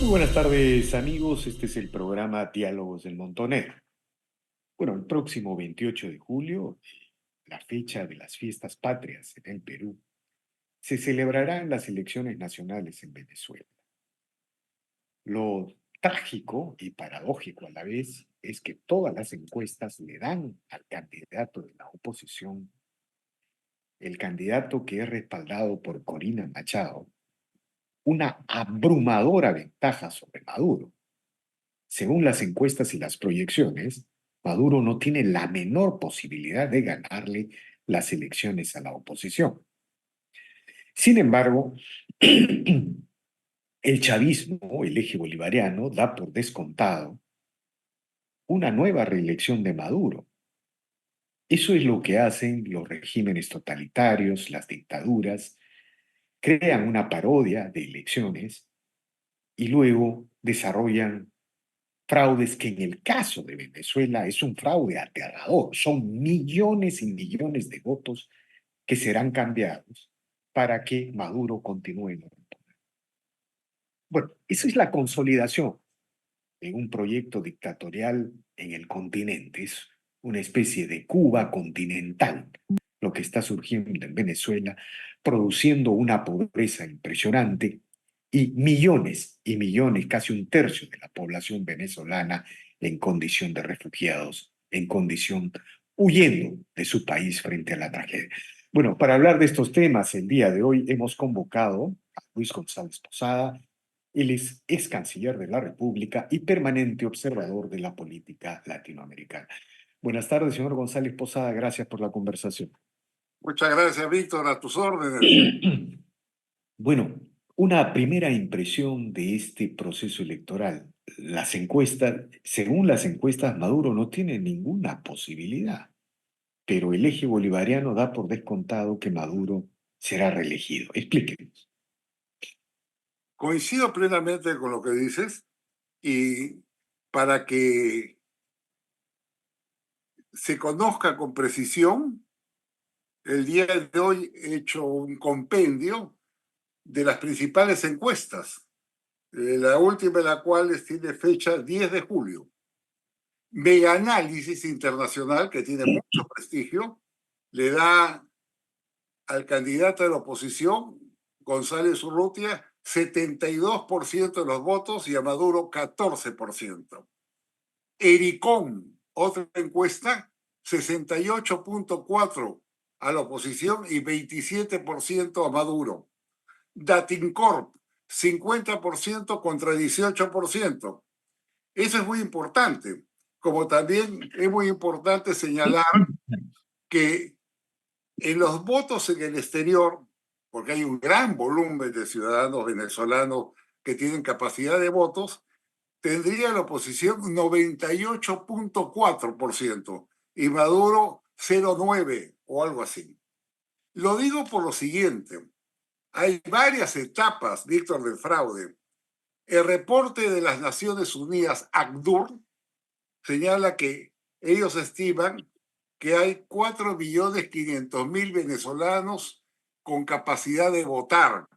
Muy buenas tardes, amigos. Este es el programa Diálogos del Montonero. Bueno, el próximo 28 de julio, la fecha de las fiestas patrias en el Perú, se celebrarán las elecciones nacionales en Venezuela. Lo trágico y paradójico a la vez es que todas las encuestas le dan al candidato de la oposición, el candidato que es respaldado por Corina Machado, una abrumadora ventaja sobre Maduro. Según las encuestas y las proyecciones, Maduro no tiene la menor posibilidad de ganarle las elecciones a la oposición. Sin embargo, el chavismo, el eje bolivariano, da por descontado una nueva reelección de Maduro. Eso es lo que hacen los regímenes totalitarios, las dictaduras, crean una parodia de elecciones y luego desarrollan fraudes que en el caso de Venezuela es un fraude aterrador. Son millones y millones de votos que serán cambiados para que Maduro continúe en el poder. Bueno, esa es la consolidación en un proyecto dictatorial en el continente. Es una especie de Cuba continental, lo que está surgiendo en Venezuela, produciendo una pobreza impresionante y millones, casi un tercio de la población venezolana en condición de refugiados, en condición huyendo de su país frente a la tragedia. Bueno, para hablar de estos temas, el día de hoy hemos convocado a Luis González Posada. Él es ex canciller de la República y permanente observador de la política latinoamericana. Buenas tardes, señor González Posada. Gracias por la conversación. Muchas gracias, Víctor, a tus órdenes. Bueno, una primera impresión de este proceso electoral. Las encuestas, según las encuestas, Maduro no tiene ninguna posibilidad, pero el eje bolivariano da por descontado que Maduro será reelegido. Explíquenos. Coincido plenamente con lo que dices y para que se conozca con precisión, el día de hoy he hecho un compendio de las principales encuestas, la última de las cuales tiene fecha 10 de julio. Mega Análisis Internacional, que tiene mucho prestigio, le da al candidato de la oposición, González Urrutia, 72% de los votos y a Maduro 14%. Ericón, otra encuesta, 68.4% a la oposición y 27% a Maduro. Datincorp, 50% contra 18%. Eso es muy importante, como también es muy importante señalar que en los votos en el exterior, porque hay un gran volumen de ciudadanos venezolanos que tienen capacidad de votos, tendría la oposición 98.4% y Maduro 0.9% o algo así. Lo digo por lo siguiente. Hay varias etapas, Víctor, del fraude. El reporte de las Naciones Unidas, ACNUR, señala que ellos estiman que hay 4.500.000 venezolanos con capacidad de votar,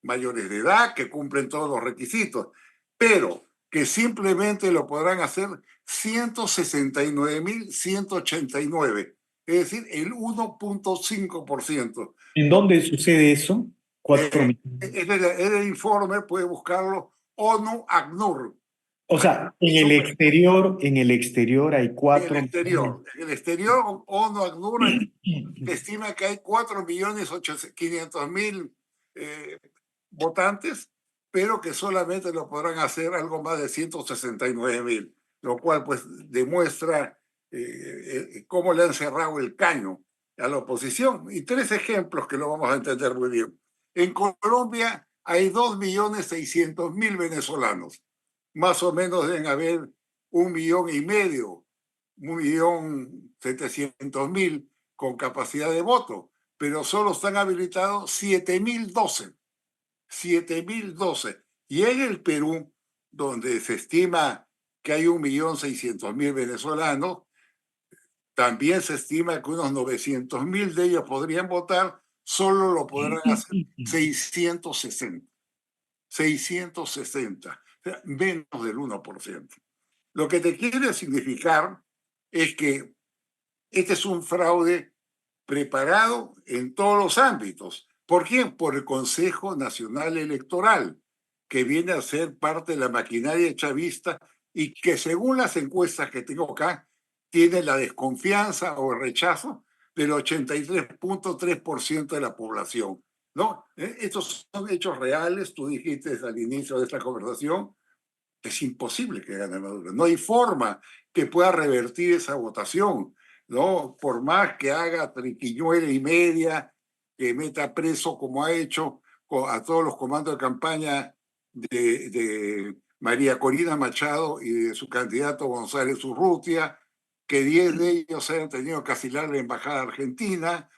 mayores de edad, que cumplen todos los requisitos, pero que simplemente lo podrán hacer 169.189, es decir, el 1.5%. ¿En dónde sucede eso? En el informe puede buscarlo ONU-ACNUR. O sea, en el exterior hay En el 4 exterior, ONU-ACNUR estima que hay 4.500.000 votantes, pero que solamente lo podrán hacer algo más de 169.000, lo cual pues demuestra cómo le han cerrado el caño a la oposición. Y tres ejemplos que lo vamos a entender muy bien. En Colombia hay 2.600.000 venezolanos. Más o menos deben haber 1,500,000, 1.700.000 con capacidad de voto, pero solo están habilitados 7.012. 7.012. Y en el Perú, donde se estima que hay 1.600.000 venezolanos, también se estima que unos 900.000 de ellos podrían votar, solo lo podrán hacer 660. 660. O sea, menos del 1%. Lo que te quiere significar es que este es un fraude preparado en todos los ámbitos. ¿Por quién? Por el Consejo Nacional Electoral, que viene a ser parte de la maquinaria chavista y que según las encuestas que tengo acá, tiene la desconfianza o el rechazo del 83.3% de la población. ¿No? Estos son hechos reales, tú dijiste al inicio de esta conversación, es imposible que gane Maduro. No hay forma que pueda revertir esa votación, ¿no? Por más que haga triquiñuela y media, que meta preso como ha hecho a todos los comandos de campaña de María Corina Machado y de su candidato González Urrutia, que 10 de ellos hayan tenido que asilar la embajada argentina,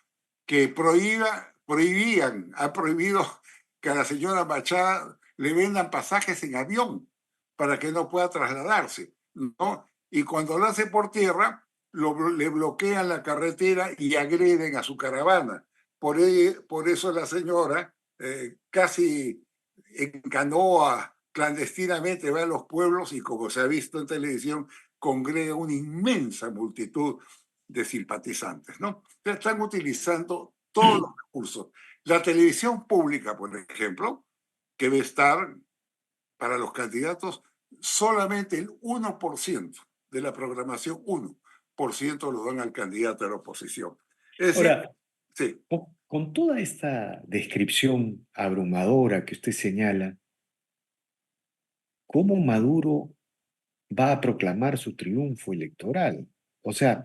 que ha prohibido que a la señora Machado le vendan pasajes en avión para que no pueda trasladarse, ¿no? Y cuando lo hace por tierra, le bloquean la carretera y agreden a su caravana. Por eso la señora casi en canoa clandestinamente va a los pueblos y, como se ha visto en televisión, congrega una inmensa multitud de simpatizantes, ¿no? Están utilizando todos los recursos. La televisión pública, por ejemplo, que debe estar para los candidatos, solamente el 1% de la programación, 1% lo dan al candidato de la oposición. Es decir, Ahora, sí, con toda esta descripción abrumadora que usted señala, ¿cómo Maduro va a proclamar su triunfo electoral? O sea,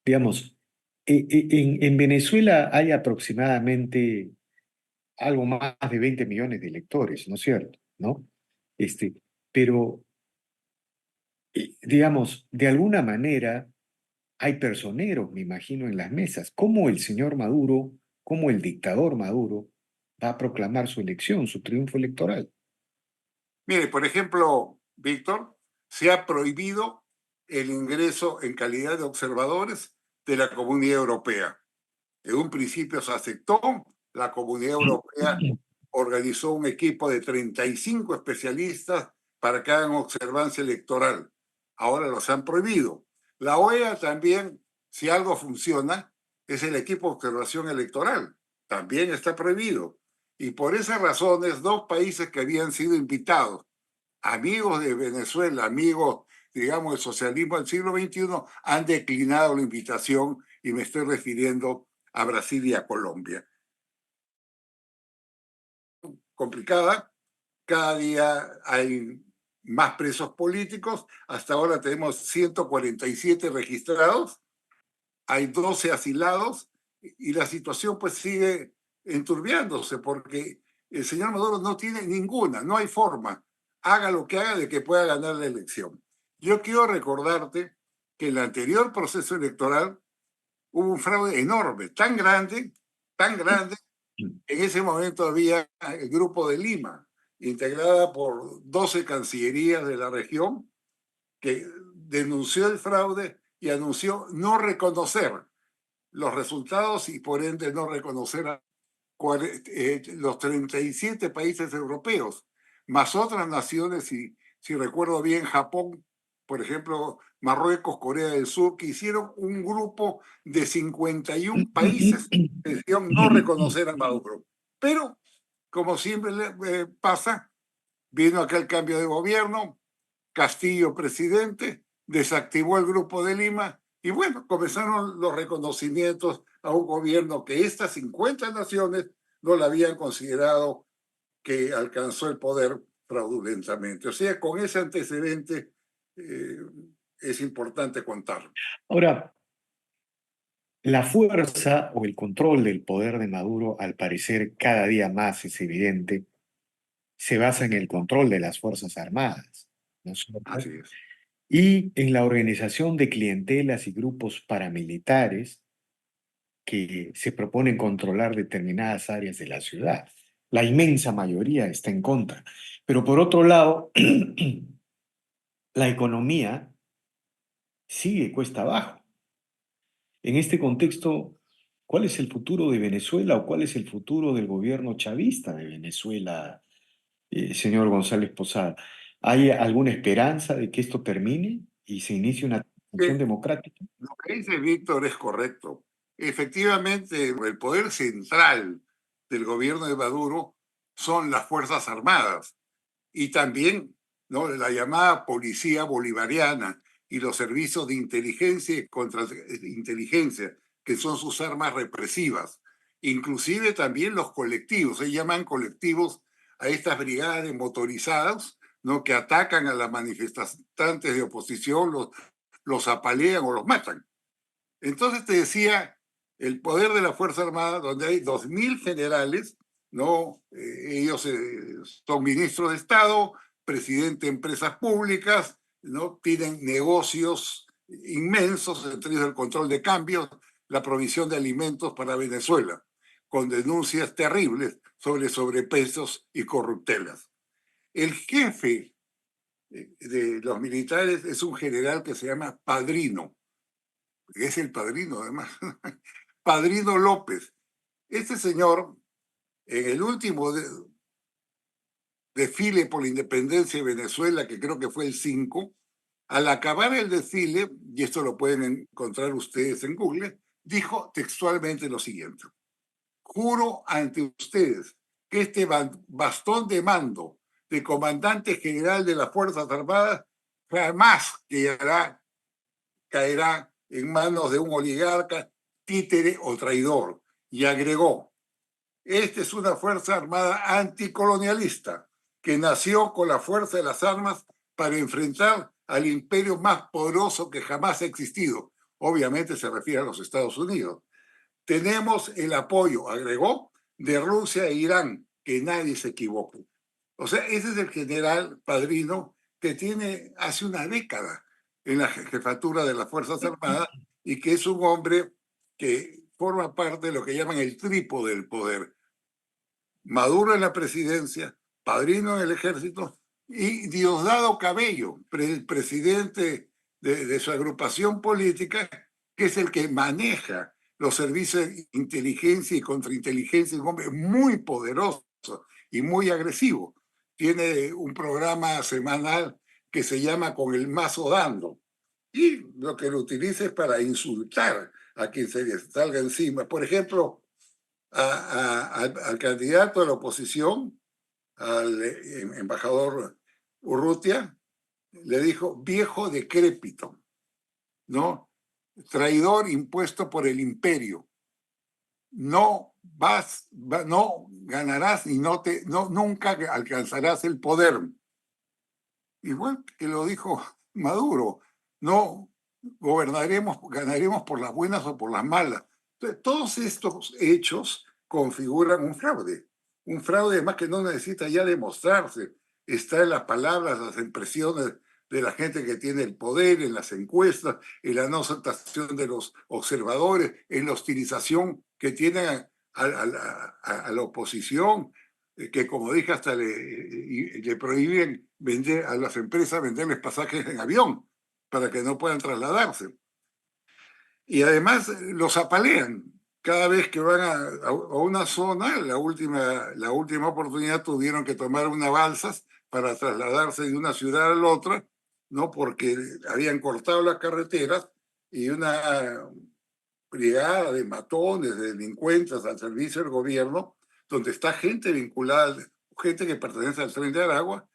digamos, en Venezuela hay aproximadamente algo más de 20 millones de electores, ¿no es cierto? ¿No? Este, pero, digamos, de alguna manera hay personeros, me imagino, en las mesas. ¿Cómo el señor Maduro, cómo el dictador Maduro va a proclamar su elección, su triunfo electoral? mire, por ejemplo, Víctor, se ha prohibido el ingreso en calidad de observadores de la Comunidad Europea. En un principio se aceptó, la Comunidad Europea organizó un equipo de 35 especialistas para que hagan observancia electoral. Ahora los han prohibido. La OEA también, si algo funciona, es el equipo de observación electoral. También está prohibido. Y por esas razones, dos países que habían sido invitados, amigos de Venezuela, amigos, digamos, del socialismo del siglo XXI, han declinado la invitación y me estoy refiriendo a Brasil y a Colombia. Complicada, cada día hay más presos políticos, hasta ahora tenemos 147 registrados, hay 12 asilados y la situación pues sigue enturbiándose porque el señor Maduro no tiene ninguna, no hay forma, haga lo que haga, de que pueda ganar la elección. Yo quiero recordarte que en el anterior proceso electoral hubo un fraude enorme, tan grande. En ese momento había el Grupo de Lima, integrada por 12 cancillerías de la región, que denunció el fraude y anunció no reconocer los resultados y por ende no reconocer a los 37 países europeos, más otras naciones, si recuerdo bien, Japón, por ejemplo, Marruecos, Corea del Sur, que hicieron un grupo de 51 países que decidieron no reconocer a Maduro. Pero, como siempre pasa, vino aquel cambio de gobierno, Castillo presidente, desactivó el Grupo de Lima y bueno, comenzaron los reconocimientos a un gobierno que estas 50 naciones no la habían considerado, que alcanzó el poder fraudulentamente. O sea, con ese antecedente eh, es importante contarlo. Ahora, la fuerza o el control del poder de Maduro, al parecer cada día más es evidente, se basa en el control de las Fuerzas Armadas, ¿no es cierto? Así es. Y en la organización de clientelas y grupos paramilitares que se proponen controlar determinadas áreas de la ciudad. La inmensa mayoría está en contra. Pero por otro lado, la economía sigue cuesta abajo. En este contexto, ¿cuál es el futuro de Venezuela o cuál es el futuro del gobierno chavista de Venezuela, señor González Posada? ¿Hay alguna esperanza de que esto termine y se inicie una transición Eh, democrática? Lo que dice Víctor es correcto. Efectivamente, el poder central del gobierno de Maduro son las Fuerzas Armadas y también, ¿no?, la llamada policía bolivariana y los servicios de inteligencia y contrainteligencia, que son sus armas represivas. Inclusive también los colectivos, se llaman colectivos a estas brigadas de motorizados, ¿no?, que atacan a las manifestantes de oposición, los apalean o los matan. Entonces te decía, el poder de la Fuerza Armada, donde hay 2.000 generales, ¿no? Ellos son ministros de Estado, presidente de empresas públicas, ¿no? Tienen negocios inmensos, entre ellos el control de cambios, la provisión de alimentos para Venezuela, con denuncias terribles sobre sobrepesos y corruptelas. El jefe de los militares es un general que se llama Padrino, es el padrino además, Padrino López. Este señor, en el último desfile por la independencia de Venezuela, que creo que fue el 5, al acabar el desfile, y esto lo pueden encontrar ustedes en Google, dijo textualmente lo siguiente: juro ante ustedes que este bastón de mando de comandante general de las Fuerzas Armadas jamás caerá en manos de un oligarca, títere o traidor. Y agregó: esta es una fuerza armada anticolonialista que nació con la fuerza de las armas para enfrentar al imperio más poderoso que jamás ha existido. Obviamente se refiere a los Estados Unidos. Tenemos el apoyo, agregó, de Rusia e Irán, que nadie se equivoque. O sea, ese es el general Padrino que tiene hace una década en la jefatura de las Fuerzas Armadas y que es un hombre que forma parte de lo que llaman el trípode del poder. Maduro en la presidencia, Padrino en el ejército y Diosdado Cabello, el presidente de su agrupación política, que es el que maneja los servicios de inteligencia y contrainteligencia, un hombre muy poderoso y muy agresivo. Tiene un programa semanal que se llama Con el mazo dando, y lo que lo utiliza es para insultar a quien se le salga encima. Por ejemplo, al candidato de la oposición, al embajador Urrutia, le dijo viejo decrépito, ¿no? Traidor impuesto por el imperio. No no ganarás y nunca alcanzarás el poder. Igual que lo dijo Maduro, no ganaremos por las buenas o por las malas. Entonces, todos estos hechos configuran un fraude además que no necesita ya demostrarse, está en las palabras, las impresiones de la gente que tiene el poder, en las encuestas, en la no aceptación de los observadores, en la hostilización que tienen a la oposición, que como dije hasta le prohíben vender a las empresas venderles pasajes en avión para que no puedan trasladarse. Y además los apalean. Cada vez que van a una zona, la última oportunidad tuvieron que tomar unas balsas para trasladarse de una ciudad a la otra, ¿no? Porque habían cortado las carreteras y una brigada de matones, de delincuentes al servicio del gobierno, donde está gente vinculada, gente que pertenece al Tren de Aragua,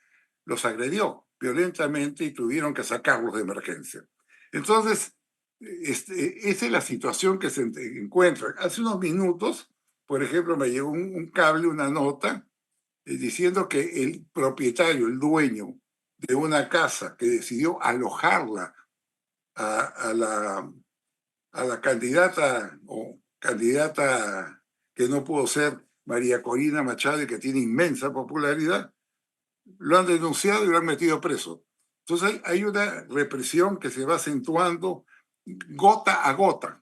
los agredió violentamente y tuvieron que sacarlos de emergencia. Entonces, esa es la situación que se encuentra. Hace unos minutos, por ejemplo, me llegó un cable, una nota, diciendo que el propietario, el dueño de una casa que decidió alojarla a la candidata o candidata que no pudo ser María Corina Machado y que tiene inmensa popularidad, lo han denunciado y lo han metido preso. Entonces hay una represión que se va acentuando gota a gota,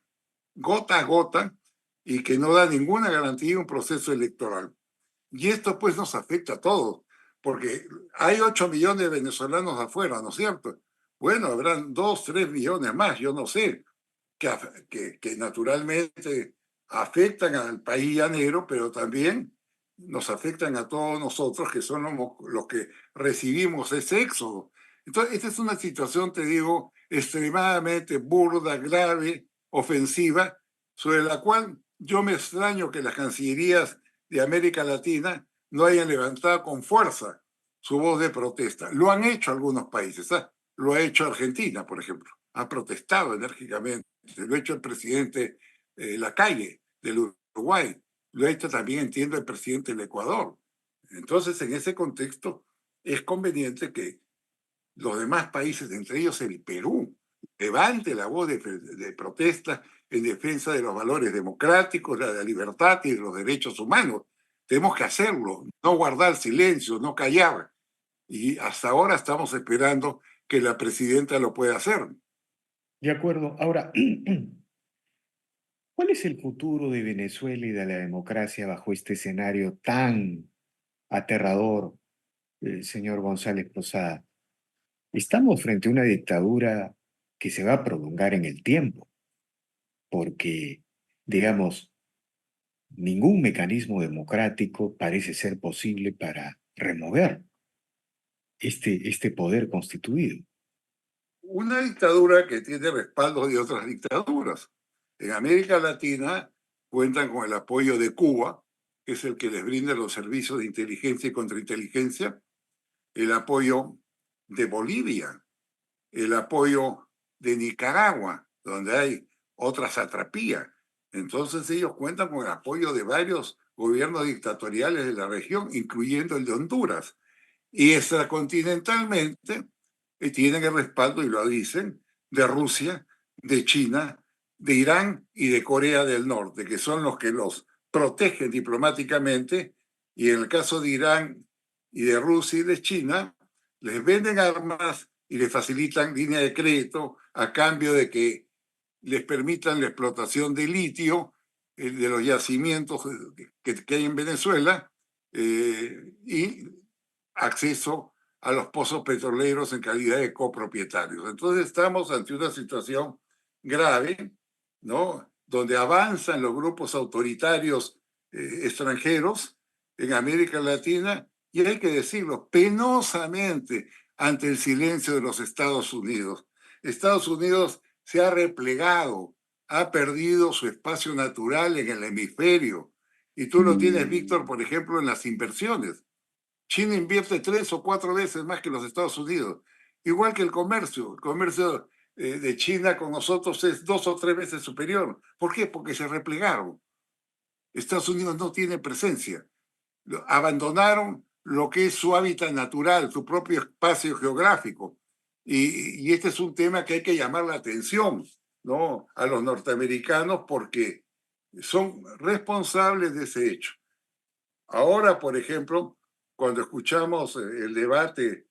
y que no da ninguna garantía a un proceso electoral. Y esto pues nos afecta a todos, porque hay 8 millones de venezolanos afuera, ¿no es cierto? Bueno, habrán 2, 3 millones más, yo no sé, que naturalmente afectan al país llanero, pero también nos afectan a todos nosotros, que son los que recibimos ese éxodo. Entonces, esta es una situación, te digo, extremadamente burda, grave, ofensiva, sobre la cual yo me extraño que las cancillerías de América Latina no hayan levantado con fuerza su voz de protesta. Lo han hecho algunos países, ¿ah? Lo ha hecho Argentina, por ejemplo, ha protestado enérgicamente, lo ha hecho el presidente Lacalle del Uruguay, lo ha hecho también, entiendo, el presidente del Ecuador. Entonces, en ese contexto, es conveniente que los demás países, entre ellos el Perú, levante la voz de protesta en defensa de los valores democráticos, de la libertad y de los derechos humanos. Tenemos que hacerlo, no guardar silencio, no callar. Y hasta ahora estamos esperando que la presidenta lo pueda hacer. De acuerdo. Ahora, ¿cuál es el futuro de Venezuela y de la democracia bajo este escenario tan aterrador, señor González Posada? Estamos frente a una dictadura que se va a prolongar en el tiempo, porque, digamos, ningún mecanismo democrático parece ser posible para remover este poder constituido. Una dictadura que tiene respaldo de otras dictaduras. En América Latina cuentan con el apoyo de Cuba, que es el que les brinda los servicios de inteligencia y contrainteligencia, el apoyo de Bolivia, el apoyo de Nicaragua, donde hay otra satrapía. Entonces ellos cuentan con el apoyo de varios gobiernos dictatoriales de la región, incluyendo el de Honduras. Y extracontinentalmente tienen el respaldo, y lo dicen, de Rusia, de China, de Irán y de Corea del Norte, que son los que los protegen diplomáticamente, y en el caso de Irán y de Rusia y de China, les venden armas y les facilitan línea de crédito a cambio de que les permitan la explotación de litio de los yacimientos que hay en Venezuela y acceso a los pozos petroleros en calidad de copropietarios. Entonces estamos ante una situación grave, ¿no? Donde avanzan los grupos autoritarios extranjeros en América Latina y hay que decirlo penosamente ante el silencio de los Estados Unidos. Estados Unidos se ha replegado, ha perdido su espacio natural en el hemisferio. Y tú lo tienes, Víctor, por ejemplo, en las inversiones. China invierte 3 o 4 veces más que los Estados Unidos, igual que el comercio. El comercio de China con nosotros es 2 o 3 veces superior. ¿Por qué? Porque se replegaron. Estados Unidos no tiene presencia. Abandonaron lo que es su hábitat natural, su propio espacio geográfico. Y este es un tema que hay que llamar la atención, ¿no? A los norteamericanos porque son responsables de ese hecho. Ahora, por ejemplo, cuando escuchamos el debate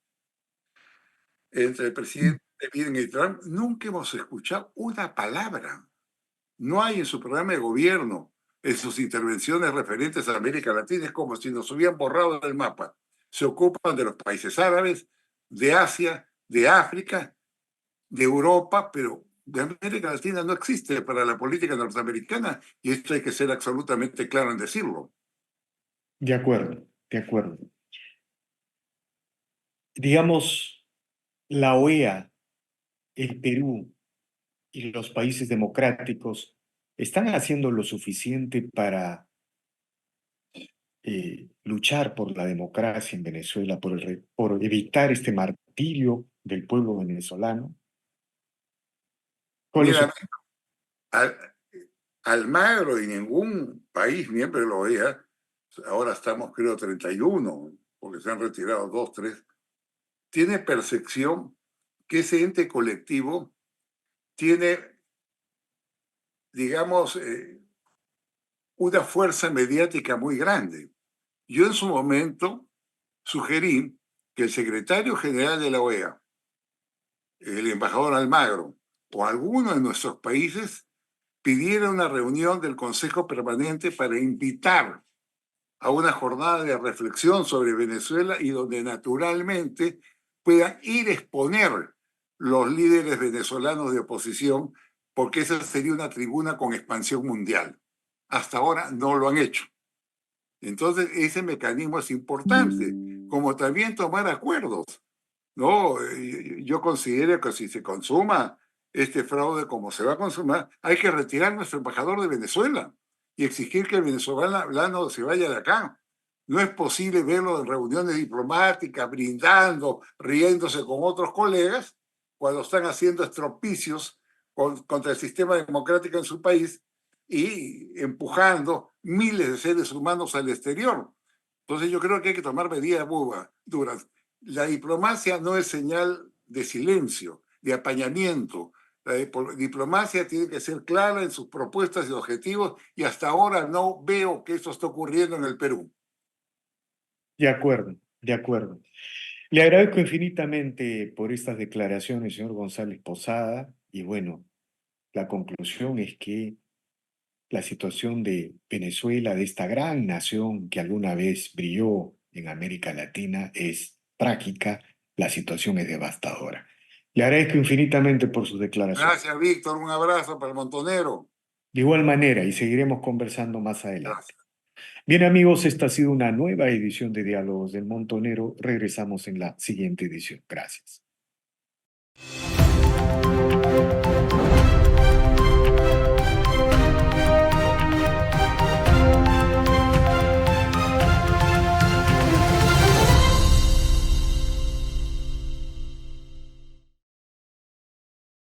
entre el presidente Biden y Trump, nunca hemos escuchado una palabra. No hay en su programa de gobierno, en sus intervenciones referentes a América Latina, es como si nos hubieran borrado del mapa. Se ocupan de los países árabes, de Asia, de África, de Europa, pero de América Latina no existe para la política norteamericana y esto hay que ser absolutamente claro en decirlo. De acuerdo, de acuerdo. Digamos, la OEA, el Perú y los países democráticos están haciendo lo suficiente para luchar por la democracia en Venezuela, por evitar este martirio del pueblo venezolano. ¿Cuál es su... Mira, al, Almagro y ningún país miembro de la OEA, ahora estamos creo 31, porque se han retirado 2, 3, tiene percepción que ese ente colectivo tiene, digamos, una fuerza mediática muy grande. Yo en su momento sugerí que el secretario general de la OEA, el embajador Almagro, o alguno de nuestros países pidiera una reunión del Consejo Permanente para invitar a una jornada de reflexión sobre Venezuela y donde naturalmente puedan ir a exponer los líderes venezolanos de oposición, porque esa sería una tribuna con expansión mundial. Hasta ahora no lo han hecho. Entonces, ese mecanismo es importante, como también tomar acuerdos, ¿no? Yo considero que si se consuma este fraude como se va a consumar, hay que retirar a nuestro embajador de Venezuela y exigir que el venezolano se vaya de acá. No es posible verlo en reuniones diplomáticas, brindando, riéndose con otros colegas, cuando están haciendo estropicios contra el sistema democrático en su país y empujando miles de seres humanos al exterior. Entonces yo creo que hay que tomar medidas duras. La diplomacia no es señal de silencio, de apañamiento. La diplomacia tiene que ser clara en sus propuestas y objetivos y hasta ahora no veo que esto esté ocurriendo en el Perú. De acuerdo, de acuerdo. Le agradezco infinitamente por estas declaraciones, señor González Posada, y bueno, la conclusión es que la situación de Venezuela, de esta gran nación que alguna vez brilló en América Latina, es trágica, la situación es devastadora. Le agradezco infinitamente por sus declaraciones. Gracias, Víctor. Un abrazo para el Montonero. De igual manera, y seguiremos conversando más adelante. Gracias. Bien amigos, esta ha sido una nueva edición de Diálogos del Montonero. Regresamos en la siguiente edición. Gracias.